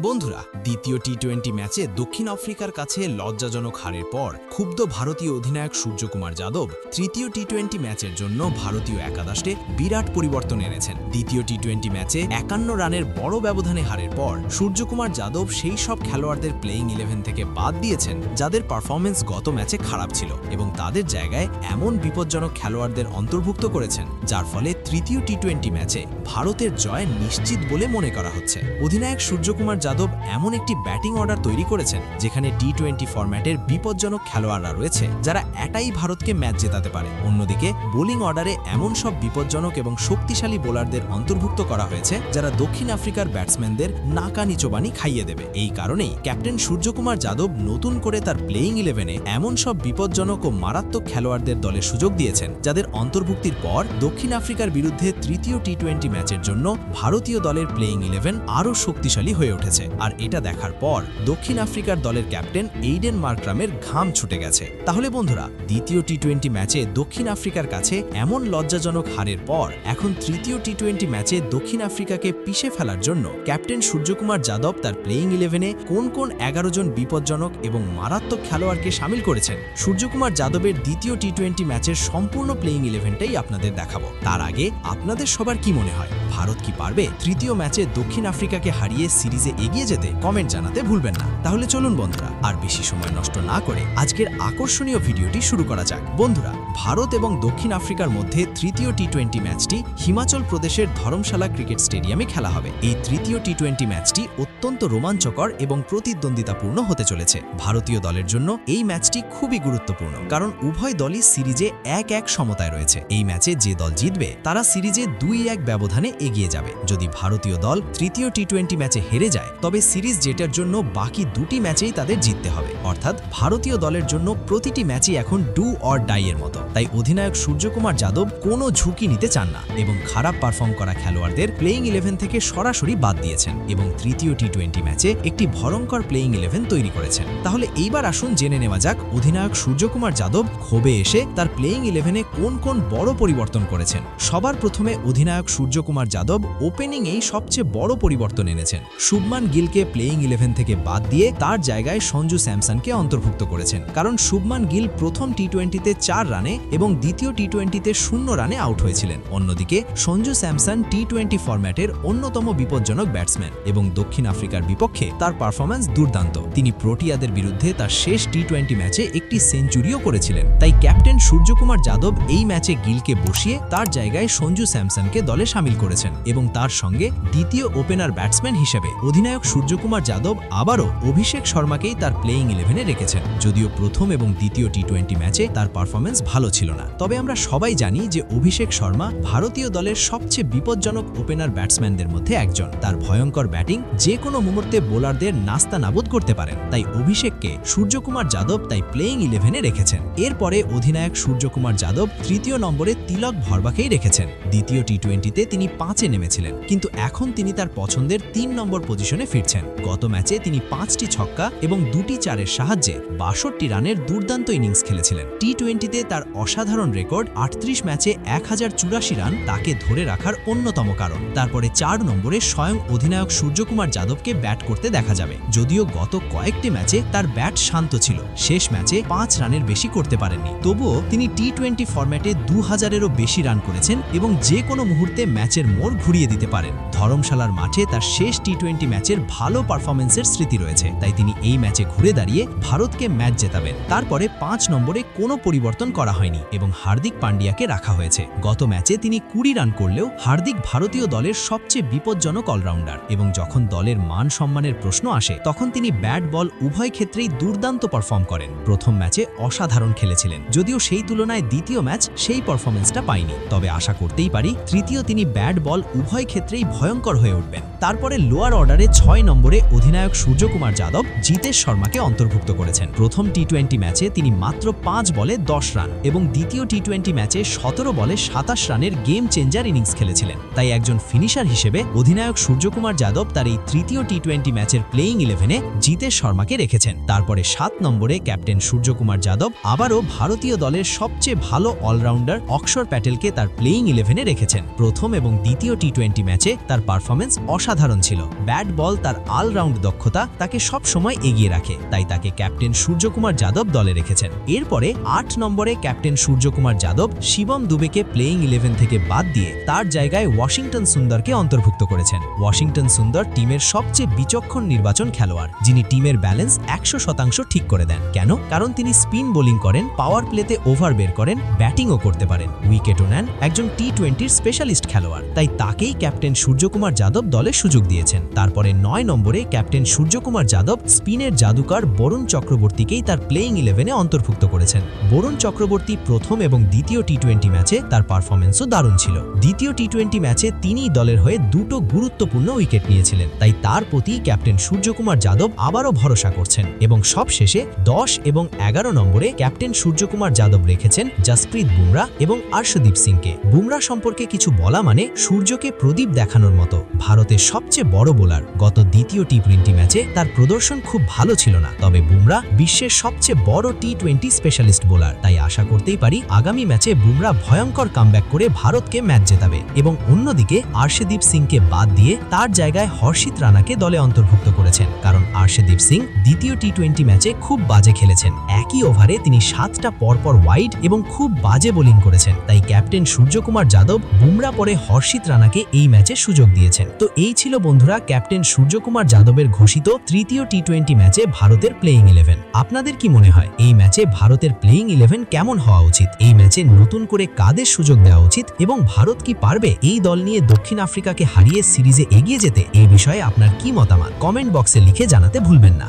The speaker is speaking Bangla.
বন্ধুরা, দ্বিতীয় টি-20 ম্যাচে দক্ষিণ আফ্রিকার কাছে লজ্জাজনক হারের পর ক্ষুব্ধ ভারতীয় অধিনায়ক সূর্যকুমার যাদব তৃতীয় টি-20 ম্যাচের জন্য ভারতীয় একাদশে বিরাট পরিবর্তন এনেছেন। দ্বিতীয় টি-20 ম্যাচে ৫১ রানের বড় ব্যবধানে হারের পর সূর্যকুমার যাদব সেই সব খেলোয়াড়দের প্লেইং 11 থেকে বাদ দিয়েছেন যাদের পারফরমেন্স গত ম্যাচে খারাপ ছিল এবং তাদের জায়গায় এমন বিপজ্জনক খেলোয়াড়দের অন্তর্ভুক্ত করেছেন যার ফলে তৃতীয় টি-20 ম্যাচে ভারতের জয় নিশ্চিত বলে মনে করা হচ্ছে। অধিনায়ক সূর্যকুমার যাদব এমন একটি ব্যাটিং অর্ডার তৈরি করেছেন যেখানে টি-20 ফরম্যাটের বিপজ্জনক খেলোয়াড়রা রয়েছে যারা এটাই ভারতকে ম্যাচ জেতাতে পারে। অন্যদিকে বোলিং অর্ডারে এমন সব বিপজ্জনক এবং শক্তিশালী বোলারদের অন্তর্ভুক্ত করা হয়েছে যারা দক্ষিণ আফ্রিকার ব্যাটসম্যানদের নাকা নিচোবানি খাইয়ে দেবে। এই কারণেই ক্যাপ্টেন সূর্যকুমার যাদব নতুন করে তার প্লেইং 11-এ এমন সব বিপজ্জনক ও মারাত্মক খেলোয়াড়দের দলে সুযোগ দিয়েছেন যাদের অন্তর্ভুক্তির পর দক্ষিণ আফ্রিকার বিরুদ্ধে তৃতীয় টি-20 ম্যাচের জন্য ভারতীয় দলের প্লেইং 11 আরও শক্তিশালী হয়ে উঠেছে। আর এটা দেখার পর দক্ষিণ আফ্রিকার দলের ক্যাপ্টেন এইডেন মার্করামের ঘাম ছুটে গেছে। তাহলে বন্ধুরা, দ্বিতীয় টি-20 ম্যাচে দক্ষিণ আফ্রিকার কাছে এমন লজ্জাজনক হারের পর এখন তৃতীয় টি-20 ম্যাচে দক্ষিণ আফ্রিকাকে পিষে ফেলার জন্য ক্যাপ্টেন সূর্যকুমার যাদব তার প্লেইং 11-এ কোন কোন 11 জন বিপজ্জনক এবং মারাত্মক খেলোয়াড়কে শামিল করেছেন। সূর্যকুমার যাদবের দ্বিতীয় টি-20 ম্যাচের সম্পূর্ণ প্লেইং 11টাই আপনাদের দেখাবো। তার আগে আপনাদের সবার কি মনে হয়, ভারত কি পারবে তৃতীয় ম্যাচে দক্ষিণ আফ্রিকাকে হারিয়ে সিরিজে এগিয়ে যেতে? কমেন্ট জানাতে ভুলবেন না। তাহলে চলুন বন্ধুরা, আর বেশি সময় নষ্ট না করে আজকের আকর্ষণীয় ভিডিওটি শুরু করা যাক। বন্ধুরা, ভারত এবং দক্ষিণ আফ্রিকার মধ্যে তৃতীয় টি-20 ম্যাচটি হিমাচল প্রদেশের ধরমশালা ক্রিকেট স্টেডিয়ামে খেলা হবে। এই তৃতীয় টি-20 ম্যাচটি অত্যন্ত রোমাঞ্চকর এবং প্রতিদ্বন্দ্বিতাপূর্ণ হতে চলেছে। ভারতীয় দলের জন্য এই ম্যাচটি খুবই গুরুত্বপূর্ণ, কারণ উভয় দলই সিরিজে ১-১ সমতায় রয়েছে। এই ম্যাচে যে দল জিতবে তারা সিরিজে ২-১ ব্যবধানে এগিয়ে যাবে। যদি ভারতীয় দল তৃতীয় টি-20 ম্যাচে হেরে যায় তবে সিরিজ জেতার জন্য বাকি দুটি ম্যাচেই তাদের জিততে হবে। অর্থাৎ ভারতীয় দলের জন্য প্রতিটি ম্যাচই এখন ডু অর ডাই এর মতো। তাই অধিনায়ক সূর্যকুমার যাদব কোনো ঝুঁকি নিতে চান না এবং খারাপ পারফর্ম করা খেলোয়াড়দের প্লেইং 11 থেকে সরাসরি বাদ দিয়েছেন এবং তৃতীয় টি-20 ম্যাচে একটি ভয়ঙ্কর প্লেইং 11 তৈরি করেছেন। তাহলে এইবার আসুন জেনে নেওয়া যাক অধিনায়ক সূর্যকুমার যাদব ক্ষোভে এসে তার প্লেইং 11-এ কোন কোন বড় পরিবর্তন করেছেন। সবার প্রথমে অধিনায়ক সূর্যকুমার যাদব ওপেনিংয়েই সবচেয়ে বড় পরিবর্তন এনেছেন। শুভমান গিলকে প্লেইং 11 থেকে বাদ দিয়ে তার জায়গায় সঞ্জু স্যামসনকে অন্তর্ভুক্ত করেছেন, কারণ শুভমান গিল প্রথম টি-20-তে ৪ রানে এবং দ্বিতীয় টি-20-তে 0 রানে আউট হয়েছিলেন। অন্যদিকে সঞ্জু স্যামসন টি-20 ফরম্যাটের অন্যতম বিপজ্জনক ব্যাটসম্যান এবং দক্ষিণ আফ্রিকার বিপক্ষে তার পারফরম্যান্স দুর্দান্ত। তিনি প্রোটিয়াদের বিরুদ্ধে তার শেষ টি-20 ম্যাচে একটি সেঞ্চুরিও করেছিলেন। তাই ক্যাপ্টেন সূর্যকুমার যাদব এই ম্যাচে গিলকে বসিয়ে তার জায়গায় সঞ্জু স্যামসনকে দলে শামিল করেছেন এবং তার সঙ্গে দ্বিতীয় ওপেনার ব্যাটসম্যান হিসেবে অধিনায়ক সূর্যকুমার যাদব আবারও অভিষেক শর্মাকেই তার প্লেইং 11-এ রেখেছেন। যদিও প্রথম এবং দ্বিতীয় টি-20 ম্যাচে তার পারফরম্যান্স ভালো ছিল না, তবে আমরা সবাই জানি যে অভিষেক শর্মা ভারতীয় দলের সবচেয়ে বিপজ্জনক ওপেনার ব্যাটসম্যানদের মধ্যে একজন। তার ভয়ঙ্কর ব্যাটিং যে কোনো মুহূর্তে বোলারদের নাস্তানাবুদ করতে পারেন। তাই অভিষেককে সূর্যকুমার যাদব তাই প্লেইং 11-এ রেখেছেন। এরপরে অধিনায়ক সূর্যকুমার যাদব তৃতীয় নম্বরে তিলক ভরবাকেই রেখেছেন। দ্বিতীয় টি-20-তে তিনি 5-এ নেমেছিলেন, কিন্তু এখন তিনি তার পছন্দের 3 নম্বর পজিশনে ফিরছেন। গত ম্যাচে তিনি 5টি ছক্কা এবং 2টি চারের সাহায্যে 62 রানের দুর্দান্ত ইনিংস খেলেছিলেন। টি-20-তে তার অসাধারণ রেকর্ড 38 ম্যাচে 1084 রান তাকে ধরে রাখার অন্যতম কারণ। তারপরে 4 নম্বরে স্বয়ং অধিনায়ক সূর্যকুমার যাদবকে ব্যাট করতে দেখা যাবে। যদিও গত কয়েকটি ম্যাচে তার ব্যাট শান্ত ছিল, শেষ ম্যাচে 5 রানের বেশি করতে পারেননি, তবুও তিনি টি-20 ফরম্যাটে 2000-এরও বেশি রান করেছেন এবং যে কোনো মুহূর্তে ম্যাচের মোড় ঘুরিয়ে দিতে পারেন। ধরমশালার মাঠে তার শেষ টি-20 ম্যাচের ভালো পারফরমেন্সের স্মৃতি রয়েছে, তাই তিনি এই ম্যাচে ঘুরে দাঁড়িয়ে ভারতকে ম্যাচ জেতাবেন। তারপরে 5 নম্বরে কোনো পরিবর্তন করা হয়নি এবং হার্দিক পান্ডিয়াকে রাখা হয়েছে। গত ম্যাচে তিনি 20 রান করলেও হার্দিক ভারতীয় দলের সবচেয়ে বিপজ্জনক অলরাউন্ডার এবং যখন দলের মান সম্মানের প্রশ্ন আসে তখন তিনি ব্যাট বল উভয় ক্ষেত্রেই দুর্দান্ত পারফর্ম করেন। প্রথম ম্যাচে অসাধারণ খেলেছিলেন, যদিও সেই তুলনায় দ্বিতীয় ম্যাচ সেই পারফরমেন্সটা পায়নি, তবে আশা করতেই পারি তৃতীয় তিনি ব্যাট বল উভয় ক্ষেত্রেই ভয়ঙ্কর হয়ে উঠবেন। তারপরে লোয়ার অর্ডারে 6 নম্বরে অধিনায়ক সূর্যকুমার যাদব জিতেশ শর্মাকে অন্তর্ভুক্ত করেছেন। প্রথম টি-20 ম্যাচে তিনি মাত্র 5 বলে 10 রান এবং দ্বিতীয় টি-20 ম্যাচে 17 বলে 27 রানের গেম চেঞ্জার ইনিংস খেলেছিলেন। তাই একজন ফিনিশার হিসেবে অধিনায়ক সূর্যকুমার যাদব তার এই তৃতীয় টি-20 ম্যাচের প্লেইং 11-এ জিতেশ শর্মাকে রেখেছেন। তারপরে 7 নম্বরে ক্যাপ্টেন সূর্যকুমার যাদব আবারও ভারতীয় দলের সবচেয়ে ভালো অলরাউন্ডার অক্ষর প্যাটেলকে তার প্লেইং 11-এ রেখেছেন। প্রথম এবং দ্বিতীয় টি-20 ম্যাচে তার পারফরমেন্স অসাধারণ অসাধারণ ছিল। ব্যাট বল তার অলরাউন্ড দক্ষতা তাকে সব সময় এগিয়ে রাখে, তাই তাকে ক্যাপ্টেন সূর্যকুমার যাদব দলে রেখেছেন। এরপরে 8 নম্বরে ক্যাপ্টেন সূর্যকুমার যাদব শিবম দুবেকে প্লেইং 11 থেকে বাদ দিয়ে তার জায়গায় ওয়াশিংটন সুন্দরকে অন্তর্ভুক্ত করেছেন। ওয়াশিংটন সুন্দর টিমের সবচেয়ে বিচক্ষণ নির্বাচন খেলোয়াড়, যিনি টিমের ব্যালেন্স 100% ঠিক করে দেন। কেন? কারণ তিনি স্পিন বোলিং করেন, পাওয়ার প্লেতে ওভার বের করেন, ব্যাটিংও করতে পারেন, উইকেটও নেন, একজন টি-20 স্পেশালিস্ট খেলোয়াড়। তাই তাকেই ক্যাপ্টেন সূর্যকুমার যাদব দলে সুযোগ দিয়েছেন। তারপরে 9 নম্বরে ক্যাপ্টেন সূর্যকুমার যাদব স্পিনের জাদুকর বরুণ চক্রবর্তীকেই তার প্লেইং 11-এ অন্তর্ভুক্ত করেছেন। বরুণ চক্রবর্তী প্রথম এবং দ্বিতীয় টি-20 ম্যাচে তার পারফরম্যান্সও দারুণ ছিল। দ্বিতীয় টি-20 ম্যাচে তিনিই দলের হয়ে 2টো গুরুত্বপূর্ণ উইকেট নিয়েছিলেন, তাই তার প্রতি ক্যাপ্টেন সূর্যকুমার যাদব আবারও ভরসা করছেন। এবং সবশেষে 10 এবং 11 নম্বরে ক্যাপ্টেন সূর্যকুমার যাদব রেখেছেন জসপ্রীত বুমরা এবং আর্শদীপ সিংকে। বুমরা সম্পর্কে কিছু বলা মানে সূর্যকে প্রদীপ দেখানোর মতো। ভারতের সবচেয়ে বড় বোলার। গত দ্বিতীয় টি-20 ম্যাচে তার প্রদর্শন খুব ভালো ছিল না, তবে বুমরা বিশ্বের সবচেয়ে বড় টি-20 স্পেশালিস্ট বোলার, তাই আশা করতেই পারি আগামী ম্যাচে বুমরা ভয়ঙ্কর কামব্যাক করে ভারতকে ম্যাচ জেতাবে। এবং অন্যদিকে আর্শদীপ সিংকে বাদ দিয়ে তার জায়গায় হর্ষিত রানাকে দলে অন্তর্ভুক্ত করেছেন, কারণ আর্শদীপ সিং দ্বিতীয় টি-20 ম্যাচে খুব বাজে খেলেছেন। একই ওভারে তিনি 7টা পরপর ওয়াইড এবং খুব বাজে বোলিং করেছেন, তাই ক্যাপ্টেন সূর্যকুমার যাদব বুমরা পরে হর্ষিত রানাকে এই ম্যাচে সুযোগ দিয়েছেন। তো এই ছিল বন্ধুরা ক্যাপ্টেন সূর্যকুমার যাদবের ঘোষিত তৃতীয় টি-20 ম্যাচে ভারতের প্লেইং 11। আপনাদের কি মনে হয় এই ম্যাচে ভারতের প্লেইং 11 কেমন হওয়া উচিত? এই ম্যাচে নতুন করে কাদের সুযোগ দেওয়া উচিত এবং ভারত কি পারবে এই দল নিয়ে দক্ষিণ আফ্রিকাকে হারিয়ে সিরিজে এগিয়ে যেতে? এই বিষয়ে আপনার কি মতামত কমেন্ট বক্সে লিখে জানাতে ভুলবেন না।